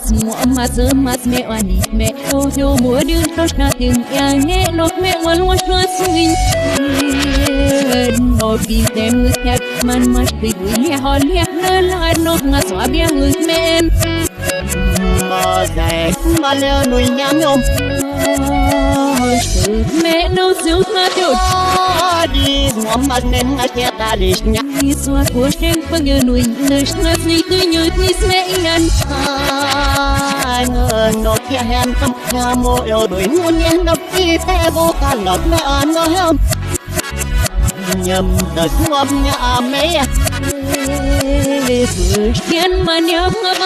semua masa mas me wani me yo mua đưa cho na từng ya nghe lộc me wan wan ra swing no bi tem kat man mas bi wi hol ya na la no nga so bia me mà dạy mà leo nuôi nhám nhôm mẹ nấu siêu mà tiêu đi ngắm mặt nên ngắt nhẹ ta đi nhắc đi xóa của sen phân như nuôi nơi ngắt đi cứ như đi mẹ ăn ngờ nó kia hẹn tâm nhà mô yêu đuổi muôn nhiên đập đi thế vô cả lọt mẹ ăn nó hâm nhầm đời ngắm nhà mẹ khiến mà nhớ ngắm